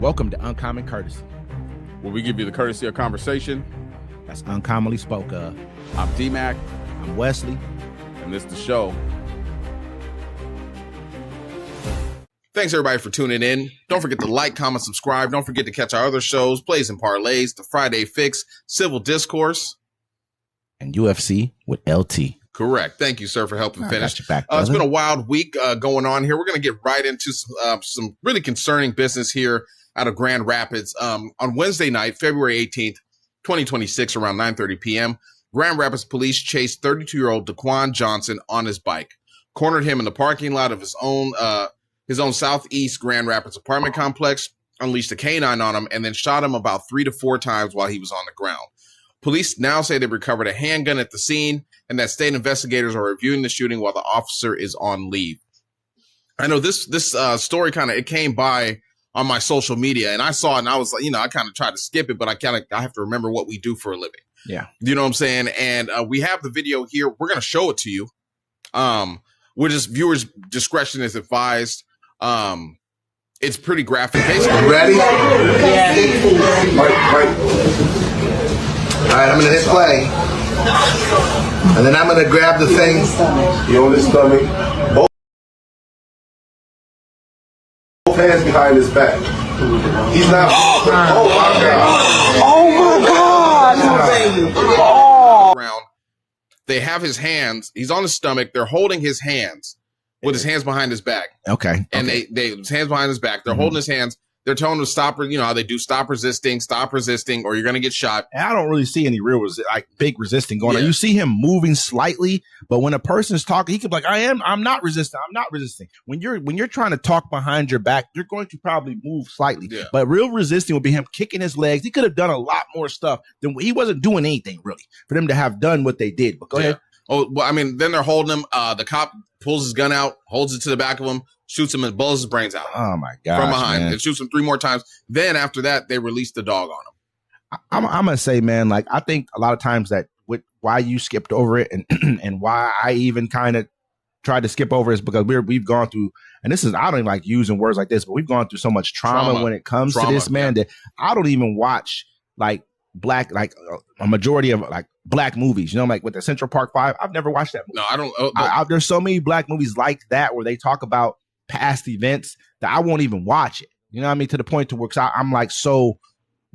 Welcome to Uncommon Courtesy, where we give you the courtesy of conversation that's uncommonly spoke of. I'm D-Mac. I'm Wesley. And this is the show. Thanks, everybody, for tuning in. Don't forget to like, comment, subscribe. Don't forget to catch our other shows, Plays and Parlays, The Friday Fix, Civil Discourse, and UFC with LT. Correct. Thank you, sir, for helping finish. It's been a wild week going on here. We're going to get right into some really concerning business here out of Grand Rapids. On Wednesday night, February 18th, 2026, around 9:30 p.m., Grand Rapids police chased 32-year-old Daquan Johnson on his bike, cornered him in the parking lot of his own Southeast Grand Rapids apartment complex, unleashed a canine on him, and then shot him about 3 to 4 times while he was on the ground. Police now say they recovered a handgun at the scene and that state investigators are reviewing the shooting while the officer is on leave. I know this story it came by on my social media, and I saw it and I was like, I kind of tried to skip it, but I have to remember what we do for a living. Yeah. You know what I'm saying? And we have the video here. We're going to show it to you. We're just viewers' discretion is advised. It's pretty graphic. Ready? Yeah. Right. All right, I'm going to hit play. And then I'm going to grab the thing. You on his stomach. Both hands behind his back. He's not. Oh, my God. Oh, my God. Oh. They have his hands. He's on his stomach. They're holding his hands with his hands behind his back. Okay. And his hands behind his back. They're holding his hands. They're telling him to stop, how they do, stop resisting, or you're going to get shot. And I don't really see any real, big resisting going on. You see him moving slightly, but when a person's talking, he could be like, I'm not resisting. When you're trying to talk behind your back, you're going to probably move slightly. Yeah. But real resisting would be him kicking his legs. He could have done a lot more stuff he wasn't doing anything really for them to have done what they did. But go ahead. Oh, well, then they're holding him. The cop pulls his gun out, holds it to the back of him, shoots him and blows his brains out. Oh, my God. From behind. And shoots him 3 more times. Then after that, they release the dog on him. I'm going to say, man, I think a lot of times that why you skipped over it and why I even kind of tried to skip over is because we've gone through, and this is, I don't even like using words like this, but we've gone through so much trauma when it comes to this, man, that I don't even watch black, a majority of black movies, with the Central Park 5. I've never watched that movie. No, I don't. There's so many black movies like that where they talk about past events that I won't even watch it. You know what I mean? To the point to where I'm so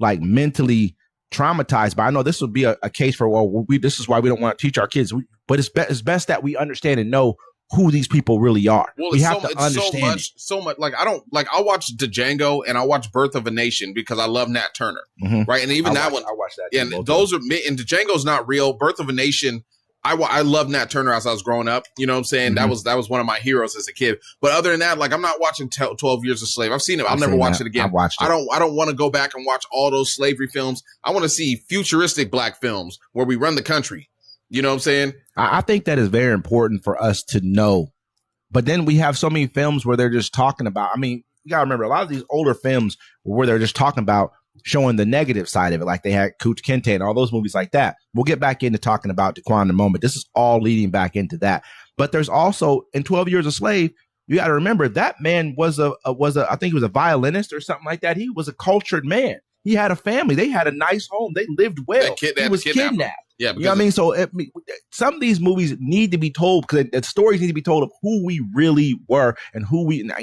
mentally traumatized. But I know this would be a case for, this is why we don't want to teach our kids. But it's best that we understand and know who these people really are. Well, we have to understand so much. I'll watch Django and I'll watch Birth of a Nation because I love Nat Turner. Mm-hmm. Right. And even I watched that. Yeah. And Django's not real. Birth of a Nation. I love Nat Turner as I was growing up. You know what I'm saying? Mm-hmm. That was one of my heroes as a kid. But other than that, I'm not watching 12 Years a Slave. I've seen it. I'll never watch it again. I've watched it. I don't want to go back and watch all those slavery films. I want to see futuristic black films where we run the country. You know what I'm saying? I think that is very important for us to know. But then we have so many films where they're just talking about, you got to remember, a lot of these older films where they're just talking about showing the negative side of it, like they had Cooch Kente and all those movies like that. We'll get back into talking about Daquan in a moment. This is all leading back into that. But there's also, in 12 Years a Slave, you got to remember that man was I think he was a violinist or something like that. He was a cultured man. He had a family. They had a nice home. They lived well. He was kidnapped. Yeah, you know what I mean? So some of these movies need to be told because the stories need to be told of who we really were and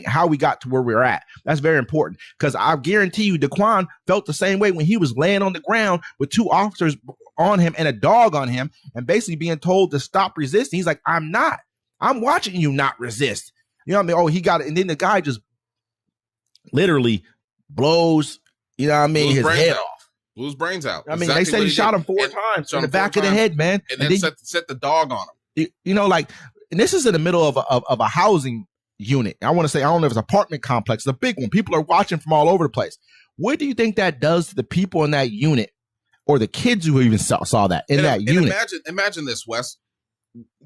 how we got to where we're at. That's very important because I guarantee you Daquan felt the same way when he was laying on the ground with 2 officers on him and a dog on him and basically being told to stop resisting. He's like, I'm not. I'm watching you not resist. You know what I mean? Oh, he got it. And then the guy just literally blows, his head off. Blew his brains out. They said he shot him 4 times in the back of the head, man. And then set the dog on him. And this is in the middle of a housing unit. I want to say, I don't know if it's an apartment complex, the big one. People are watching from all over the place. What do you think that does to the people in that unit or the kids who even saw that in that unit? Imagine this, Wes.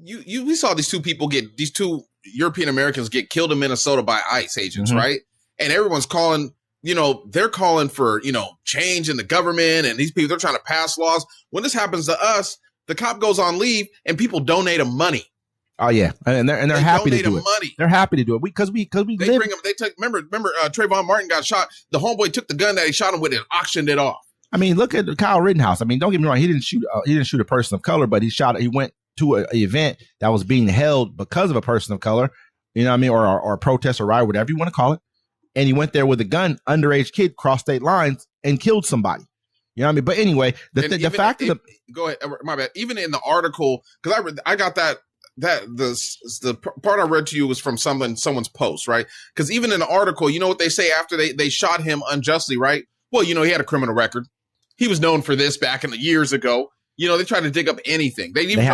We saw these 2 people these 2 European Americans get killed in Minnesota by ICE agents, mm-hmm. right? And everyone's calling, they're calling for, change in the government and these people, they're trying to pass laws. When this happens to us, the cop goes on leave and people donate him money. Oh yeah, and they're They happy to donate do him it. money. They're happy to do it because we They live. bring him. They took. Remember, Trayvon Martin got shot. The homeboy took the gun that he shot him with and auctioned it off. I mean, look at Kyle Rittenhouse. I mean, don't get me wrong. He didn't shoot a person of color, but he went to an event that was being held because of a person of color. You know what I mean? Or a protest or riot, whatever you want to call it. And he went there with a gun, underage kid, crossed state lines and killed somebody. You know what I mean? But anyway, the fact of the go ahead, my bad. Even in the article, because I got the part I read to you was from someone's post, right? Because even in the article, you know what they say after they shot him unjustly, right? Well, you know, he had a criminal record. He was known for this back in the years ago. You know, they tried to dig up anything. They even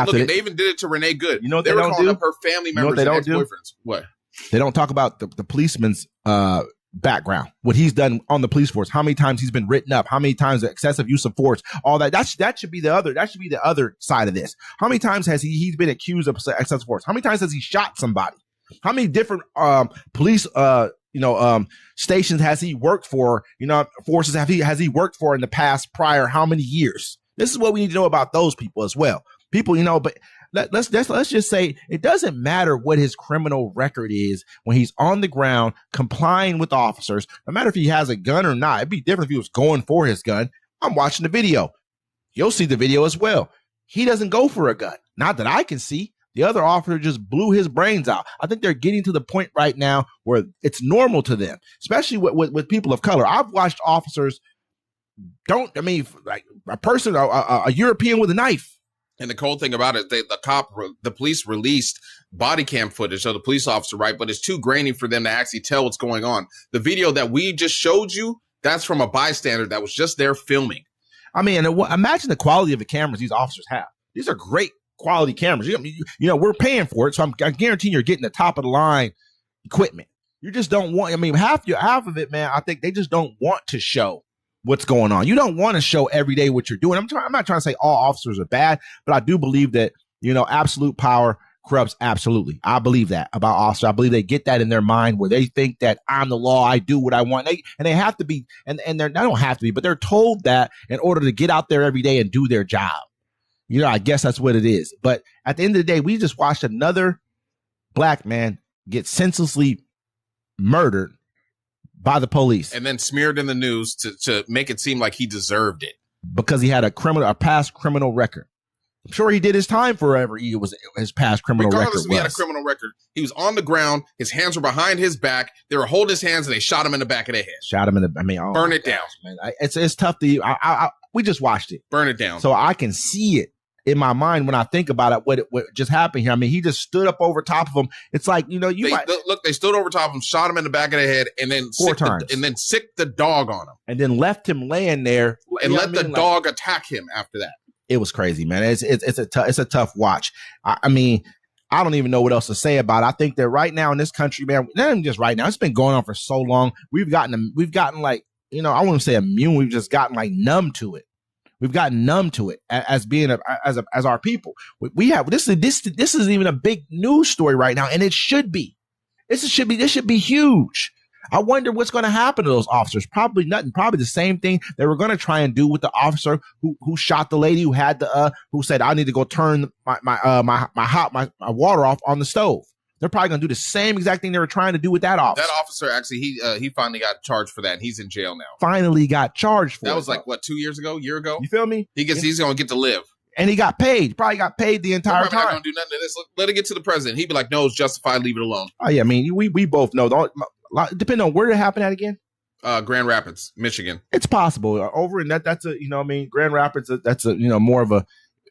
did it to Renee Good. You know what they they were don't calling do? up her family You know what members they and don't do? ex-boyfriends. What? They don't talk about the policeman's background, what he's done on the police force, how many times he's been written up, how many times the excessive use of force, all that. That should be the other side of this. How many times has he's been accused of excessive force? How many times has he shot somebody? How many different police stations has he worked for? You know, forces has he worked for in the past prior how many years? This is what we need to know about those people as well. People, you know, but let's just say it doesn't matter what his criminal record is when he's on the ground complying with officers. No matter if he has a gun or not. It'd be different if he was going for his gun. I'm watching the video. You'll see the video as well. He doesn't go for a gun. Not that I can see. The other officer just blew his brains out. I think they're getting to the point right now where it's normal to them, especially with people of color. I've watched officers like a person, a European with a knife. And the cold thing about it, the police released body cam footage of the police officer, right? But it's too grainy for them to actually tell what's going on. The video that we just showed you, that's from a bystander that was just there filming. I mean, imagine the quality of the cameras these officers have. These are great quality cameras. You know, we're paying for it, so I guarantee you're getting the top of the line equipment. You just don't want. I mean, half of it, man. I think they just don't want to show what's going on. You don't want to show every day what you're doing. I'm not trying to say all officers are bad, but I do believe that, you know, absolute power corrupts absolutely. I believe that about officers. I believe they get that in their mind where they think that I'm the law, I do what I want. They have to be, and they don't have to be, but they're told that in order to get out there every day and do their job. You know, I guess that's what it is. But at the end of the day, we just watched another black man get senselessly murdered by the police, and then smeared in the news to make it seem like he deserved it because he had a past criminal record. I'm sure he did his time forever. He was his past criminal Regardless record. If he had a criminal record. He was on the ground. His hands were behind his back. They were holding his hands, and they shot him in the back of the head. Shot him in the. I mean, burn it down, man. It's tough to. We just watched it. Burn it down, so I can see it in my mind when I think about it. What just happened here? I mean, he just stood up over top of him. It's like, you know, they stood over top of him, shot him in the back of the head, and then sicked the dog on him, and then left him laying there and let the dog attack him after that. It was crazy, man. It's a tough watch. I mean, I don't even know what else to say about it. I think that right now in this country, man, not even just right now, it's been going on for so long. We've gotten like, you know, I wouldn't say immune. We've just gotten like numb to it. We've gotten numb to it as being as our people. We have this is even a big news story right now, and it should be. This should be huge. I wonder what's going to happen to those officers. Probably nothing. Probably the same thing they were going to try and do with the officer who shot the lady who said, I need to go turn my water off on the stove. They're probably going to do the same exact thing they were trying to do with that officer. That officer, actually, he finally got charged for that, and he's in jail now. Finally got charged for that. That was like, what, 2 years ago, year ago? You feel me? He's going to get to live. And he got paid. He probably got paid the entire time. Not going to do nothing to this. Let it get to the president. He'd be like, no, it's justified. Leave it alone. Oh, yeah. I mean, we both know. Depending on where it happened at again. Grand Rapids, Michigan. It's possible. Over in that's a, you know, I mean, Grand Rapids, that's a, you know, more of a,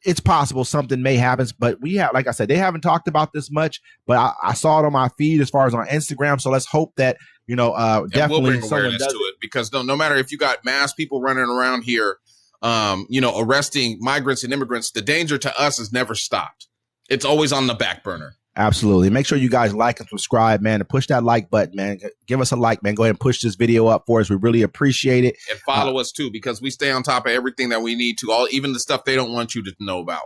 it's possible something may happen, but we have, like I said, they haven't talked about this much, but I saw it on my feed as far as on Instagram. So let's hope that, you know, definitely we'll bring awareness to it, because no matter if you got mass people running around here, you know, arresting migrants and immigrants, the danger to us has never stopped. It's always on the back burner. Absolutely. Make sure you guys like and subscribe, man, and push that like button, man. Give us a like, man. Go ahead and push this video up for us. We really appreciate it. And follow us too, because we stay on top of everything that we need to, even the stuff they don't want you to know about.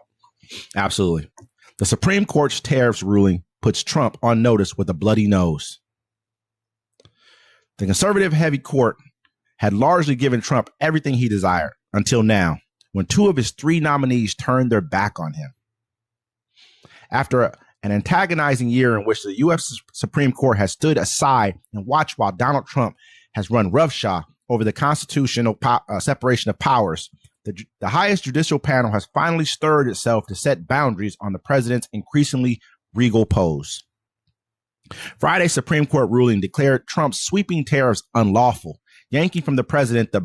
Absolutely. The Supreme Court's tariffs ruling puts Trump on notice with a bloody nose. The conservative heavy court had largely given Trump everything he desired until now, when two of his three nominees turned their back on him. After an antagonizing year in which the U.S. Supreme Court has stood aside and watched while Donald Trump has run roughshod over the constitutional separation of powers. The highest judicial panel has finally stirred itself to set boundaries on the president's increasingly regal pose. Friday's Supreme Court ruling declared Trump's sweeping tariffs unlawful, yanking from the president the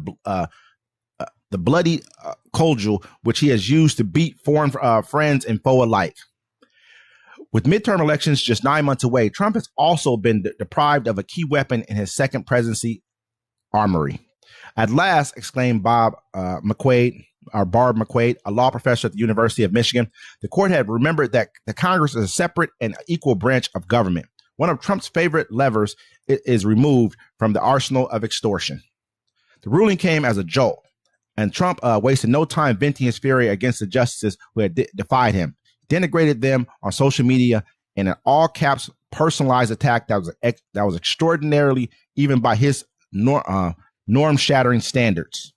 bloody cudgel which he has used to beat foreign friends and foe alike. With midterm elections just 9 months away, Trump has also been deprived of a key weapon in his second presidency armory. At last, exclaimed Barb McQuaid, a law professor at the University of Michigan, the court had remembered that the Congress is a separate and equal branch of government. One of Trump's favorite levers is removed from the arsenal of extortion. The ruling came as a jolt, and Trump wasted no time venting his fury against the justices who had defied him, denigrated them on social media in an all-caps personalized attack that was extraordinarily, even by his norm-shattering standards.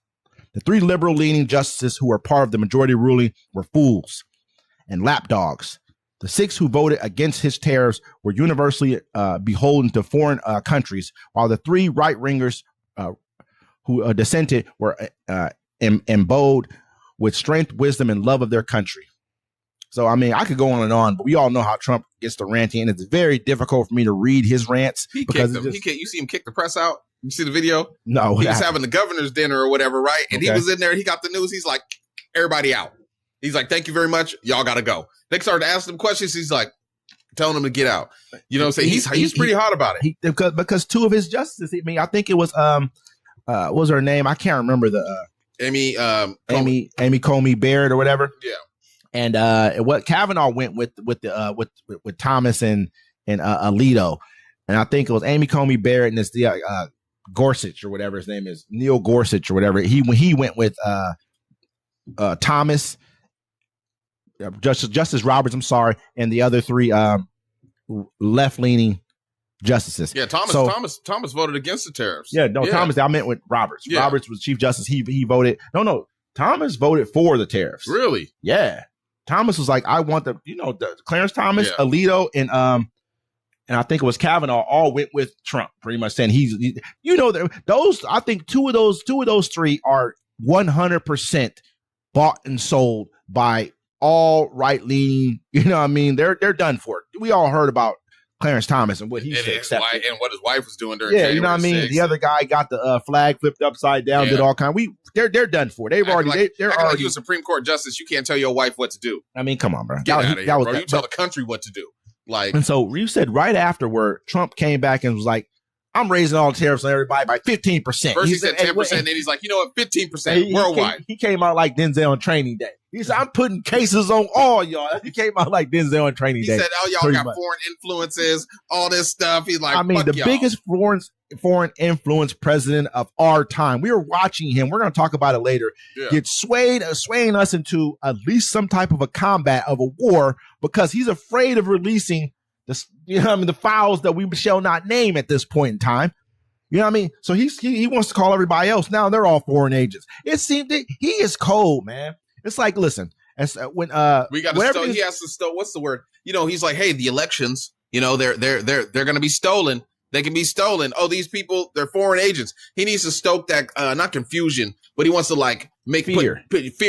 The three liberal-leaning justices who were part of the majority ruling were fools and lapdogs. The six who voted against his tariffs were universally beholden to foreign countries, while the three right-wingers who dissented were imbued with strength, wisdom, and love of their country. So, I mean, I could go on, but we all know how Trump gets to ranting, and it's very difficult for me to read his rants. He kicked them. You see him kick the press out? You see the video? No. He was having the governor's dinner or whatever, right? And he was in there, and he got the news. He's like, everybody out. He's like, thank you very much. Y'all got to go. They started asking him questions. He's like, telling them to get out. You know what I'm saying? He's pretty hot about it. Because two of his justices, I mean, I think it was, what was her name? I can't remember Amy Coney Barrett or whatever. Yeah. And what Kavanaugh went with Thomas and Alito, and I think it was Amy Coney Barrett and it's the Gorsuch or whatever his name is, Neil Gorsuch or whatever. He went with Thomas, Justice Roberts, I'm sorry, and the other three left leaning justices. Yeah, Thomas voted against the tariffs. Yeah, no, yeah. Thomas. I meant with Roberts. Yeah. Roberts was Chief Justice. He voted. No. Thomas voted for the tariffs. Really? Yeah. Thomas was like, I want the Clarence Thomas, yeah. Alito, and I think it was Kavanaugh all went with Trump, pretty much saying those. I think two of those three are 100% bought and sold by all right leaning. You know what I mean? They're done for it. We all heard about Clarence Thomas and what he should accept. And what his wife was doing during January you know what I mean? 6th. The other guy got the flag flipped upside down, did all kind. They're done for. They've already they're already like you a Supreme Court justice. You can't tell your wife what to do. I mean, come on, bro. Get out of here, bro. You tell the country what to do. And so you said right afterward, Trump came back and was like, I'm raising all the tariffs on everybody by 15%. First he said 10%, then he's like, you know what, 15% worldwide. He came out like Denzel on Training Day. He said, I'm putting cases on all y'all. He came out like Denzel on Training Day. He said, oh, y'all got foreign influences, all this stuff. He's like, I mean, the biggest foreign influence president of our time. We were watching him. We're going to talk about it later. Yeah. Get swaying us into at least some type of a combat of a war because he's afraid of releasing the files that we shall not name at this point in time. You know what I mean? So he wants to call everybody else. Now they're all foreign agents. It seemed that he is cold, man. It's like, listen, when we got to he has to stow. What's the word? He's like, hey, the elections, they're going to be stolen. They can be stolen. Oh, these people, they're foreign agents. He needs to stoke that, not confusion, but he wants to like make fear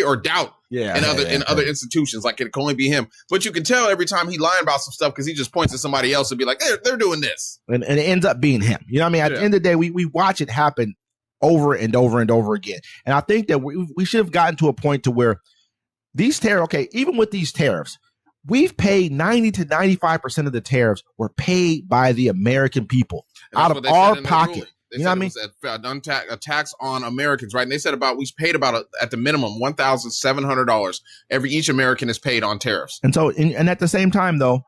or doubt in other institutions. Like it can only be him. But you can tell every time he lying about some stuff because he just points at somebody else and be like, they're doing this. And it ends up being him. You know what I mean? At the end of the day, we watch it happen over and over and over again. And I think that we should have gotten to a point to where these tariffs, even with these tariffs, we've paid 90 to 95% of the tariffs were paid by the American people out of our pocket. You know what I mean? A tax on Americans, right? And they said we paid about at the minimum $1,700 each American is paid on tariffs. And so, and at the same time, though,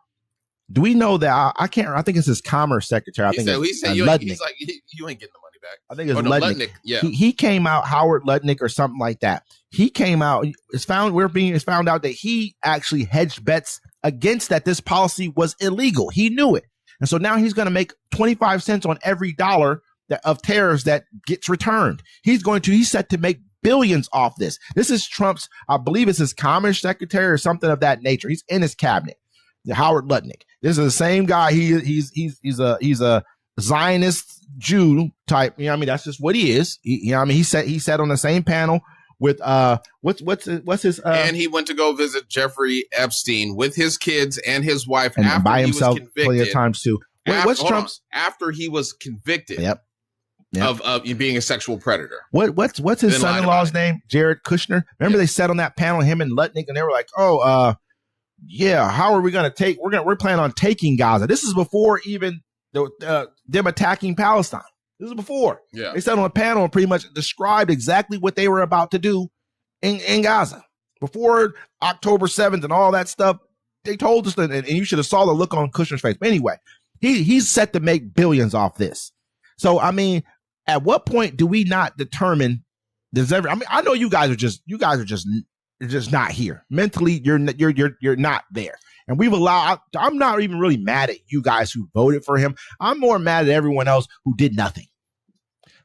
do we know that I think it's his Commerce Secretary. He's like, you ain't getting the money back. I think it's Ludnick. Yeah, he came out, Howard Ludnick or something like that. He came out. It's found out that he actually hedged bets against that this policy was illegal. He knew it, and so now he's going to make 25 cents on every dollar of tariffs that gets returned. He's set to make billions off this. This is Trump's, I believe it's his Commerce Secretary or something of that nature. He's in his cabinet. Howard Lutnick. This is the same guy. He's a Zionist Jew type. You know what I mean? That's just what he is. You know what I mean? He sat on the same panel with what's his and he went to go visit Jeffrey Epstein with his kids and his wife and after by he himself was convicted. plenty of times too. What's Trump's after he was convicted? Yep. Of being a sexual predator. What's his son-in-law's name? Jared Kushner. Remember they sat on that panel, him and Lutnick, and they were like, yeah, how are we going to take? We're planning on taking Gaza. This is before even them attacking Palestine. This is before. Yeah. They sat on a panel and pretty much described exactly what they were about to do in Gaza before October 7th and all that stuff. They told us that, and you should have saw the look on Kushner's face. But anyway, he's set to make billions off this. So I mean, at what point do we not determine? I know you guys are just not here mentally. You're not there, and we've allowed. I'm not even really mad at you guys who voted for him. I'm more mad at everyone else who did nothing,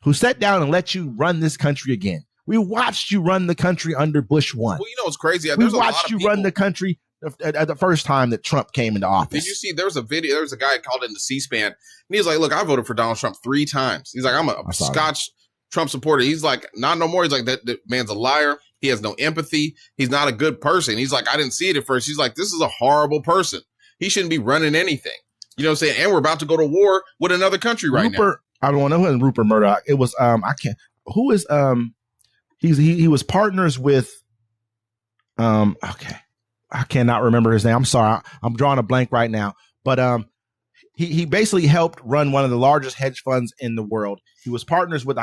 who sat down and let you run this country again. We watched you run the country under Bush 1. Well, you know what's crazy? We watched you run the country at the first time that Trump came into office. Did you see? There was a video. There was a guy called into C-SPAN, and he was like, "Look, I voted for Donald Trump 3 times." He's like, "I'm a Scotch Trump supporter." He's like, "Not no more." He's like, "That man's a liar. He has no empathy. He's not a good person." He's like, "I didn't see it at first." He's like, "This is a horrible person. He shouldn't be running anything." You know what I'm saying? And we're about to go to war with another country right now. I don't know who was Rupert Murdoch. It was who is he was partners with okay. I cannot remember his name. I'm sorry. I'm drawing a blank right now. But he basically helped run one of the largest hedge funds in the world. He was partners with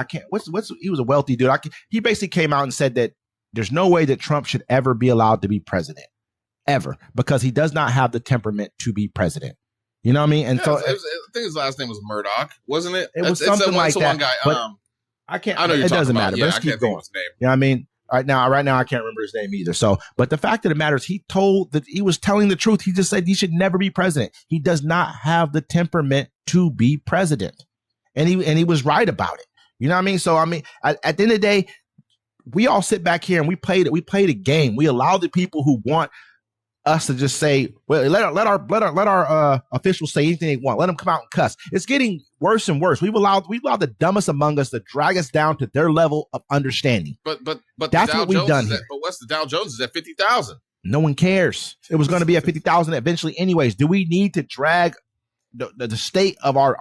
he was a wealthy dude. He basically came out and said that there's no way that Trump should ever be allowed to be president, ever, because he does not have the temperament to be president. You know what I mean? And yeah, I think his last name was Murdoch, wasn't it? It was something like that. One guy. But I can't. I know it doesn't matter. Yeah, but let's keep going. You know what I mean? Right now, I can't remember his name either. So, but the fact of the matter is, he was telling the truth. He just said he should never be president. He does not have the temperament to be president, and he was right about it. You know what I mean? So, I mean, at the end of the day, we all sit back here and we played a game. We allow the people who want us to just say, well, let our officials say anything they want. Let them come out and cuss. It's getting worse and worse. We've allowed the dumbest among us to drag us down to their level of understanding. But that's what we've done here. But what's the Dow Jones is at 50,000? No one cares. It was going to be at 50,000 eventually, anyways. Do we need to drag the state of our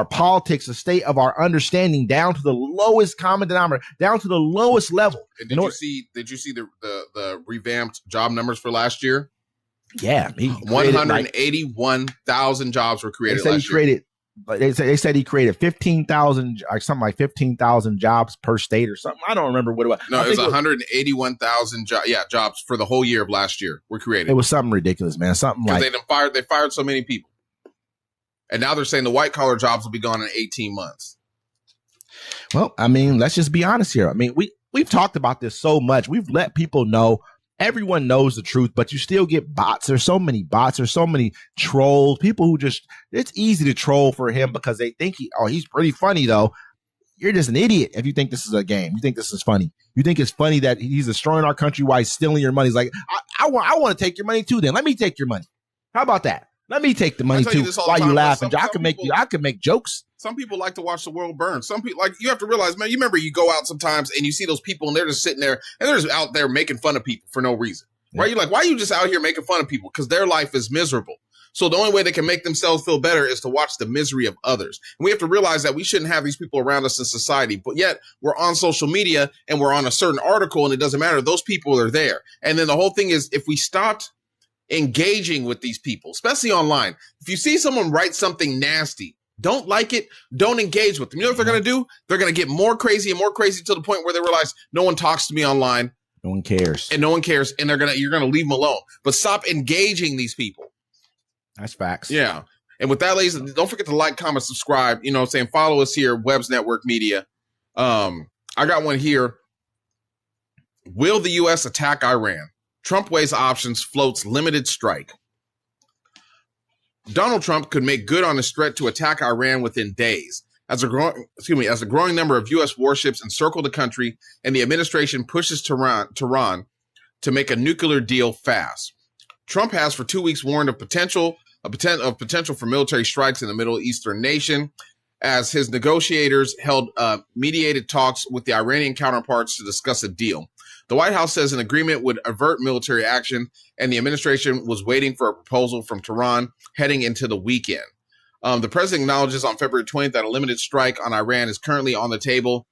politics, the state of our understanding down to the lowest common denominator, down to the lowest level? And did you see the revamped job numbers for last year? Yeah, 181,000 jobs were created last year. They said he created 15,000, like something like 15,000 jobs per state or something. I don't remember what it was. No, it was 181,000 jobs for the whole year of last year were created. It was something ridiculous, man. Something like they fired so many people, and now they're saying the white collar jobs will be gone in 18 months. Well, I mean, let's just be honest here. I mean, we've talked about this so much. We've let people know. Everyone knows the truth, but you still get bots. There's so many bots. There's so many trolls. People who it's easy to troll for him because they think he's pretty funny though. You're just an idiot if you think this is a game. You think this is funny. You think it's funny that he's destroying our country while he's stealing your money. He's like, I want to take your money too. Then let me take your money. How about that? Let me take the money too while you laughing. I can make jokes. Some people like to watch the world burn. Some people you have to realize, man, you remember you go out sometimes and you see those people and they're just sitting there and they're just out there making fun of people for no reason. Yeah. Right? You're like, why are you just out here making fun of people? Because their life is miserable. So the only way they can make themselves feel better is to watch the misery of others. And we have to realize that we shouldn't have these people around us in society, but yet we're on social media and we're on a certain article and it doesn't matter. Those people are there. And then the whole thing is if we stopped engaging with these people, especially online, if you see someone write something nasty, don't like it, don't engage with them. You know what they're going to do? They're going to get more crazy and more crazy to the point where they realize no one talks to me online. No one cares. And no one cares. And you're going to leave them alone. But stop engaging these people. That's facts. Yeah. And with that, ladies, don't forget to like, comment, subscribe. You know what I'm saying? Follow us here, Webb's Network Media. I got one here. Will the U.S. attack Iran? Trump weighs options, floats limited strike. Donald Trump could make good on his threat to attack Iran within days. As a growing number of U.S. warships encircle the country and the administration pushes Tehran to make a nuclear deal fast. Trump has for 2 weeks warned of potential for military strikes in the Middle Eastern nation, as his negotiators held mediated talks with the Iranian counterparts to discuss a deal. The White House says an agreement would avert military action, and the administration was waiting for a proposal from Tehran heading into the weekend. The president acknowledges on February 20th that a limited strike on Iran is currently on the table.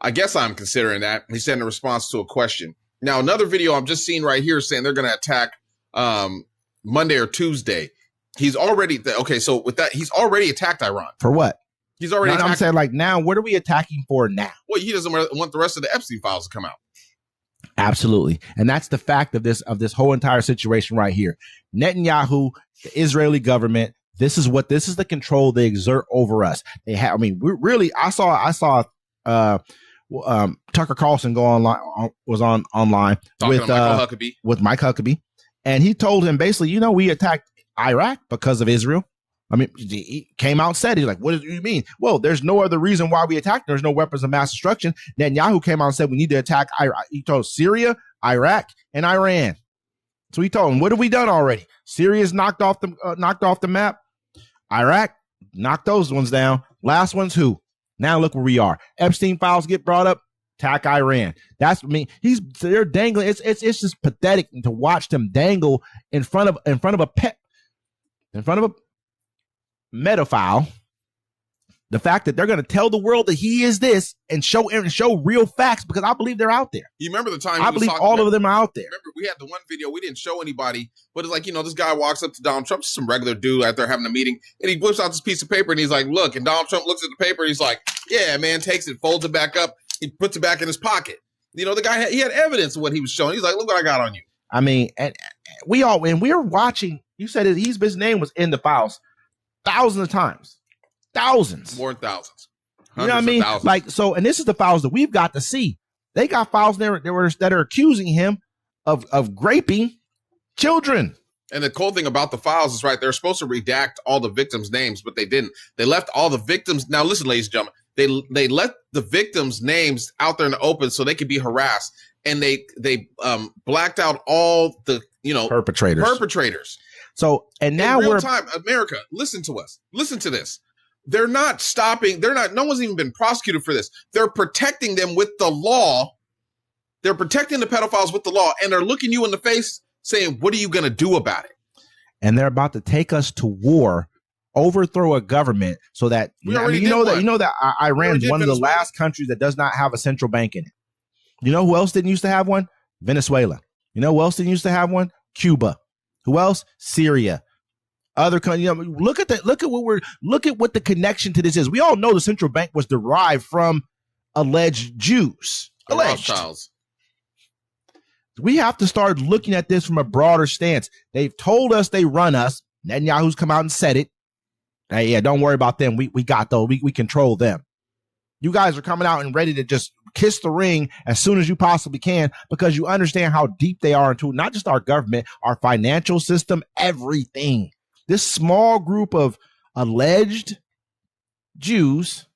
I guess I'm considering that, he said in response to a question. Now, another video I'm just seeing right here saying they're going to attack Monday or Tuesday. He's already, so with that, he's already attacked Iran. For what? He's already attacked. I'm saying, like, now, what are we attacking for now? Well, he doesn't want the rest of the Epstein files to come out. Absolutely. And that's the fact of this whole entire situation right here. Netanyahu, the Israeli government, this is the control they exert over us. They have, I saw Tucker Carlson go online, online with Mike Huckabee. And he told him basically, we attacked Iraq because of Israel. He came out and said, he's like, what do you mean? Well, there's no other reason why we attacked. There's no weapons of mass destruction. Netanyahu came out and said, we need to attack Iraq. He told Syria, Iraq, and Iran. So he told him, what have we done already? Syria's knocked off the map. Iraq, knocked those ones down. Last one's who? Now look where we are. Epstein files get brought up. Attack Iran. They're dangling. It's just pathetic to watch them dangle in front of a pedophile. The fact that they're going to tell the world that he is this and show real facts, because I believe they're out there. You remember the time I believe all of them are out there. Remember, we had the one video we didn't show anybody, but it's like, this guy walks up to Donald Trump, just some regular dude out there having a meeting, and he whips out this piece of paper and he's like, look, and Donald Trump looks at the paper and he's like, yeah, man, takes it, folds it back up, he puts it back in his pocket. The guy, he had evidence of what he was showing. He's like, look what I got on you. And we're watching, you said his name was in the files thousands of times. Thousands. More than thousands. You know what I mean? Thousands. Like, so, and this is the files that we've got to see. They got files there that are accusing him of raping children. And the cool thing about the files is, right, they're supposed to redact all the victims' names, but they didn't. They left all the victims. Now, listen, ladies and gentlemen, they let the victims' names out there in the open so they could be harassed. And they blacked out all the, perpetrators. So, and now in real time, America, listen to us. Listen to this. They're not stopping. No one's even been prosecuted for this. They're protecting them with the law. They're protecting the pedophiles with the law, and they're looking you in the face saying, what are you going to do about it? And they're about to take us to war, overthrow a government so that, that Iran's one of the last countries that does not have a central bank in it. You know who else didn't used to have one? Venezuela. You know who else didn't used to have one? Cuba. Who else? Syria. Other countries. Look at what the connection to this is. We all know the central bank was derived from alleged Jews. Alleged. We have to start looking at this from a broader stance. They've told us they run us. Netanyahu's come out and said it. Hey, yeah, don't worry about them. We got those. We control them. You guys are coming out and ready to just kiss the ring as soon as you possibly can, because you understand how deep they are into not just our government, our financial system, everything. This small group of alleged Jews,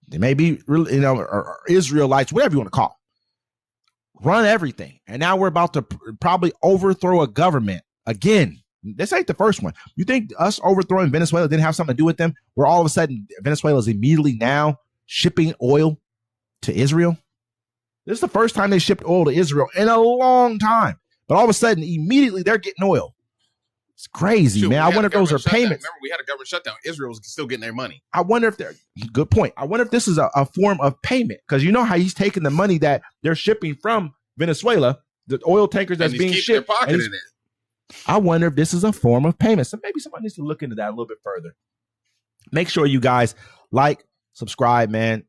they may be, or Israelites, whatever you want to call them, run everything. And now we're about to probably overthrow a government again. This ain't the first one. You think us overthrowing Venezuela didn't have something to do with them? Where all of a sudden Venezuela is immediately now shipping oil to Israel? This is the first time they shipped oil to Israel in a long time. But all of a sudden, immediately they're getting oil. It's crazy, man. I wonder if those are payments. Remember, we had a government shutdown. Israel was still getting their money. I wonder if good point. I wonder if this is a form of payment, because you know how he's taking the money that they're shipping from Venezuela, the oil tankers that's being shipped. I wonder if this is a form of payment. So maybe somebody needs to look into that a little bit further. Make sure you guys like, subscribe, man.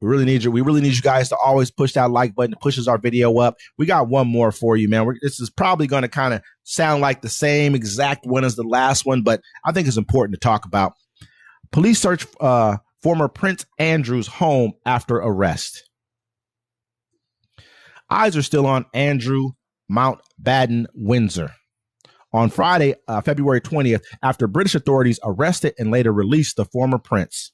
We really need you guys to always push that like button. It pushes our video up. We got one more for you, man. This is probably going to kind of sound like the same exact one as the last one, but I think it's important to talk about. Police search former Prince Andrew's home after arrest. Eyes are still on Andrew Mountbatten Windsor on Friday, February 20th, after British authorities arrested and later released the former prince.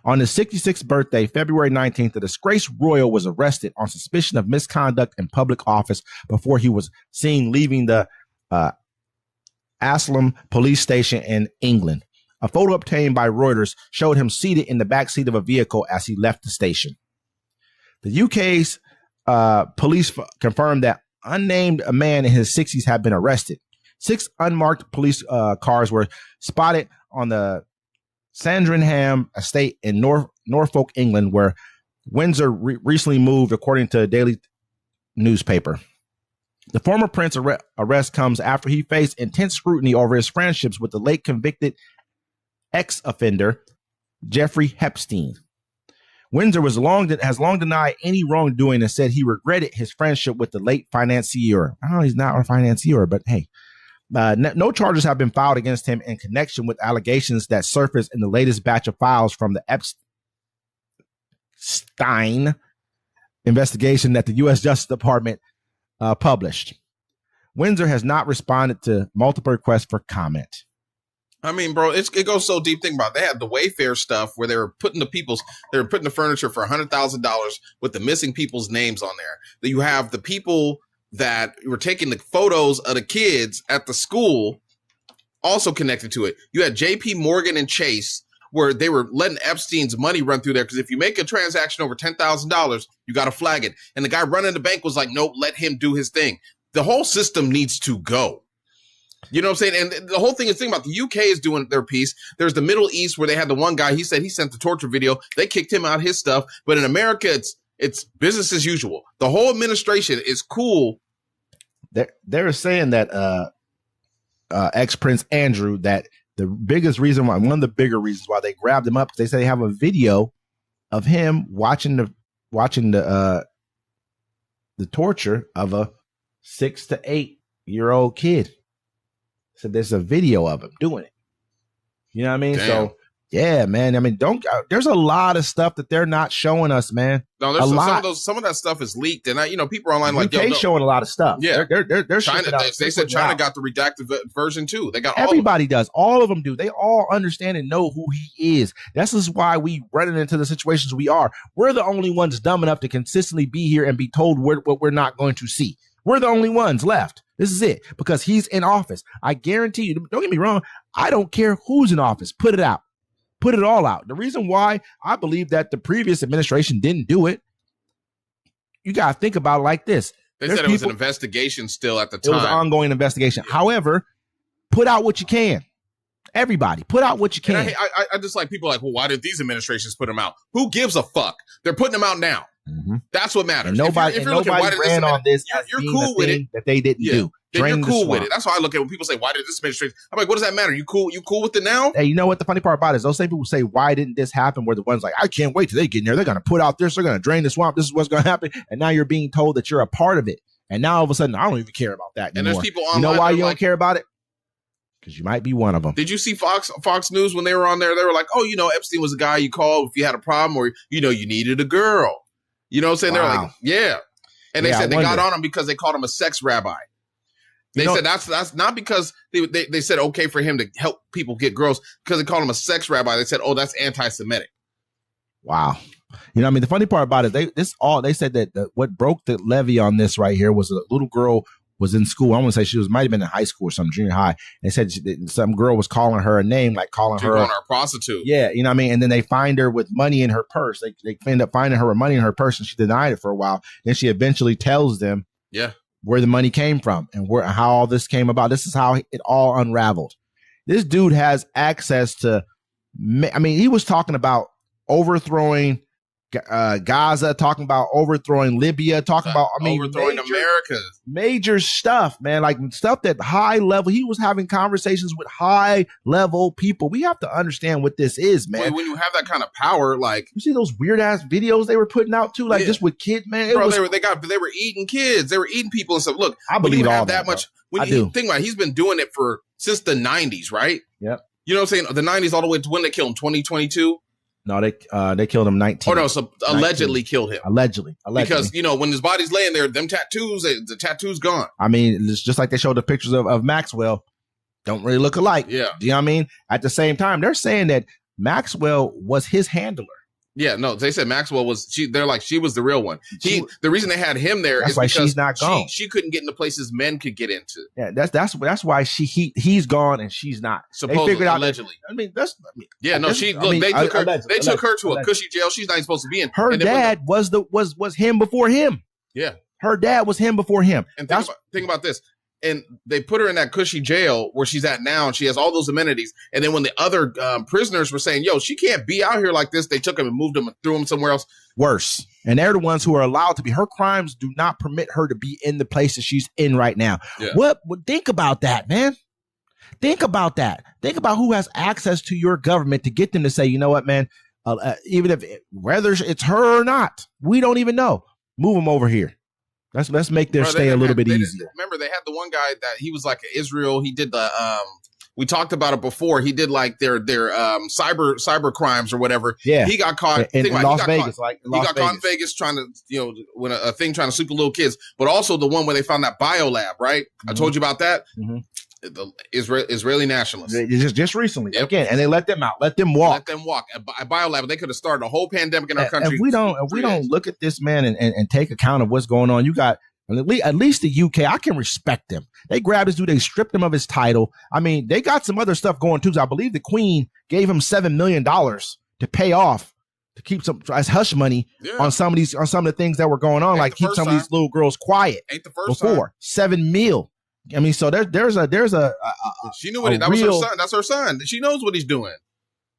On his 66th birthday, February 19th, the disgraced royal was arrested on suspicion of misconduct in public office before he was seen leaving the Aslam police station in England. A photo obtained by Reuters showed him seated in the backseat of a vehicle as he left the station. The UK's police confirmed that unnamed a man in his 60s had been arrested. 6 unmarked police cars were spotted on the Sandringham estate in Norfolk, England, where Windsor recently moved, according to a daily newspaper. The former prince arrest comes after he faced intense scrutiny over his friendships with the late convicted ex-offender Jeffrey Epstein. Windsor has long denied any wrongdoing and said he regretted his friendship with the late financier. I know he's not a financier, but hey. No charges have been filed against him in connection with allegations that surfaced in the latest batch of files from the Epstein investigation that the U.S. Justice Department published. Windsor has not responded to multiple requests for comment. I mean, bro, it goes so deep. Think about it. They had the Wayfair stuff where they were putting the furniture for $100,000 with the missing people's names on there. Then you have the people that were taking the photos of the kids at the school also connected to it. You had JP Morgan and Chase where they were letting Epstein's money run through there because if you make a transaction over $10,000, you got to flag it. And the guy running the bank was like, nope, let him do his thing. The whole system needs to go. You know what I'm saying? And the whole thing is thinking about the UK is doing their piece. There's the Middle East where they had the one guy, he said he sent the torture video. They kicked him out his stuff. But in America, it's business as usual. The whole administration is cool. They're saying that ex-Prince Andrew, that the biggest reason why, one of the bigger reasons why they grabbed him up, they say they have a video of him watching the torture of a 6 to 8 year old kid. So there's a video of him doing it. You know what I mean? Damn. So yeah, man. I mean, there's a lot of stuff that they're not showing us, man. No, there's some of that stuff is leaked, and people are online like, yo, showing a lot of stuff. Yeah, they're China. They said China got the redacted version too. They got everybody does. All of them do. They all understand and know who he is. This is why we running into the situations we are. We're the only ones dumb enough to consistently be here and be told what we're not going to see. We're the only ones left. This is it, because he's in office. I guarantee you. Don't get me wrong. I don't care who's in office. Put it out. Put it all out. The reason why I believe that the previous administration didn't do it, you got to think about it like this. They said it was an investigation still at the time. It was an ongoing investigation. Yeah. However, put out what you can. Everybody, put out what you can. And I just like people like, well, why did these administrations put them out? Who gives a fuck? They're putting them out now. Mm-hmm. That's what matters. And nobody ran on this. You're cool with it. That they didn't do. You're cool with it. That's why I look at when people say, why did this administration? I'm like, what does that matter? You cool with it now? Hey, you know what the funny part about it is? Those same people say, why didn't this happen? Were the ones like, I can't wait till they get in there. They're going to put out this. They're going to drain the swamp. This is what's going to happen. And now you're being told that you're a part of it. And now all of a sudden, I don't even care about that anymore. And there's people online. You know why you don't care about it? Because you might be one of them. Did you see Fox News when they were on there? They were like, oh, Epstein was a guy you called if you had a problem or, you needed a girl. You know what I'm saying? Wow. They're like, yeah. And they said they got on him because they called him a sex rabbi. They said that's not because they said okay for him to help people get girls, because they called him a sex rabbi. They said, oh, that's anti-Semitic. Wow. You know what I mean? The funny part about it, they said that what broke the levee on this right here was a little girl was in school. I want to say she might have been in high school or some junior high. And said some girl was calling her a name, like calling her a prostitute. Yeah, you know what I mean? And then they find her with money in her purse. They end up finding her with money in her purse, and she denied it for a while. Then she eventually tells them where the money came from and how all this came about. This is how it all unraveled. This dude has access to, I mean, he was talking about overthrowing Gaza, talking about overthrowing Libya, talking about, overthrowing America. Major stuff, man, like stuff that high level. He was having conversations with high level people. We have to understand what this is, man. When you have that kind of power, like you see those weird ass videos they were putting out too, like just with kids, man. They were eating kids, they were eating people and stuff. Look, I believe all that much. When you think about it, he's been doing it since the 90s, right? Yep. You know what I'm saying? The 90s all the way to when they killed him, 2022. No, they killed him 19. Oh no, so allegedly killed him. Allegedly. Because when his body's laying there, them tattoos, the tattoo's gone. I mean, it's just like they showed the pictures of Maxwell. Don't really look alike. Yeah. Do you know what I mean? At the same time, they're saying that Maxwell was his handler. Yeah, no, they said Maxwell was they're like she was the real one. The reason they had him there That's is why because she's not gone. She couldn't get into places men could get into. Yeah, that's why he's gone and she's not. Supposedly, they figured out allegedly. They took her to a cushy jail. She's not even supposed to be in. Her dad was him before him. Yeah. Her dad was him before him. And think about this. And they put her in that cushy jail where she's at now, and she has all those amenities. And then when the other prisoners were saying, yo, she can't be out here like this, they took him and moved him and threw him somewhere else. Worse. And they're the ones who are allowed to be. Her crimes do not permit her to be in the places she's in right now. Yeah. Think about that, man. Think about that. Think about who has access to your government to get them to say, you know what, man, even if whether it's her or not, we don't even know. Move them over here. Let's make their stay a little bit easier. Remember, they had the one guy that he was like Israel. He did the we talked about it before. He did like their cyber crimes or whatever. Yeah, he got caught in Las Vegas. He got caught in Vegas trying to when a thing trying to sleep with little kids. But also the one where they found that bio lab. Right, I told you about that. Mm-hmm. The Israeli nationalists just recently again, and they let them out, let them walk. A biolab. They could have started a whole pandemic in our country. If we don't look at this, man, and take account of what's going on, you got at least the UK. I can respect them. They grabbed this dude, they stripped him of his title. I mean, they got some other stuff going too. I believe the Queen gave him $7 million to pay off to keep some as hush money on some of the things that were going on, like keep some of these little girls quiet. Ain't the first before time. $7 million. I mean, so there's a she knew what that was her son. That's her son. She knows what he's doing.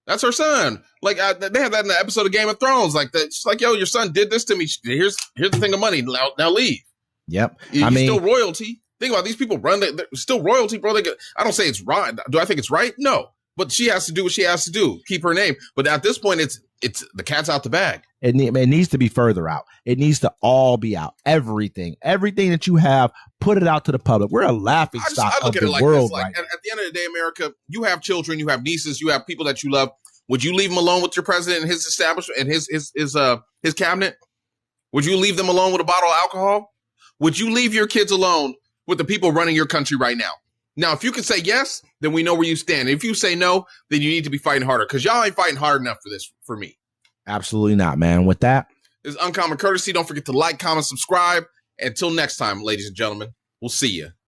That's her son. Like they have that in the episode of Game of Thrones. Like that, she's like, "Yo, your son did this to me. Here's the thing of money. Now leave." Yep. You're still royalty. Think about it, these people they're still royalty, bro. I don't say it's right. Do I think it's right? No. But she has to do what she has to do. Keep her name. But at this point, it's the cat's out the bag. It needs to be further out. It needs to all be out. Everything that you have, put it out to the public. We're a laughing stock of the world. At the end of the day, America, you have children, you have nieces, you have people that you love. Would you leave them alone with your president and his establishment and his cabinet? Would you leave them alone with a bottle of alcohol? Would you leave your kids alone with the people running your country right now? Now, if you can say yes, then we know where you stand. If you say no, then you need to be fighting harder because y'all ain't fighting hard enough for this, for me. Absolutely not, man. With that, this is Uncommon Courtesy. Don't forget to like, comment, subscribe. Until next time, ladies and gentlemen, we'll see you.